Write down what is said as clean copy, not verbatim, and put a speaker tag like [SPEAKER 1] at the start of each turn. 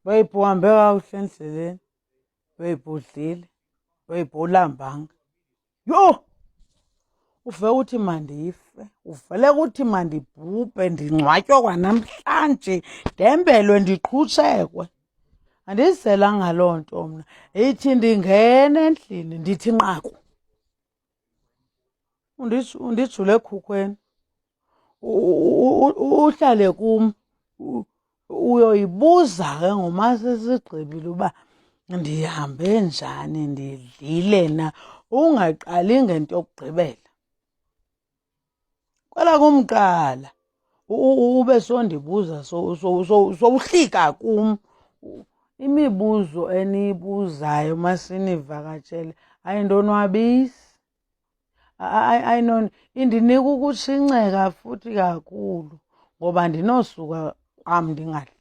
[SPEAKER 1] Babe uhambe kakuhle endleleni. Babe udlile. Babe ulambanga. Yho! Uve uthi mandife. Uvele kuthi mandibhubhe ndingcwatywe kwanamhlanje. Ndembelwe ndiqhutshekwe. Andizizelanga loo nto mna. Ithi ndingena endlini ndithi nqaku. Undijule ekhukhweni. Uhlale kum. Uyoyibuza ke ngoma sesigqibile uba ndihambe njani, ndidlile na, ungaqali ngento yokugqibela. Kwela kumqala ube sondibuza sowuhlika kum. Imibuzo eniyibuzayo masinivakatshele ayindonwabisi. Indinika ukutshinceka futhi kakhulu ngoba ndinosuka kwam ndingadli.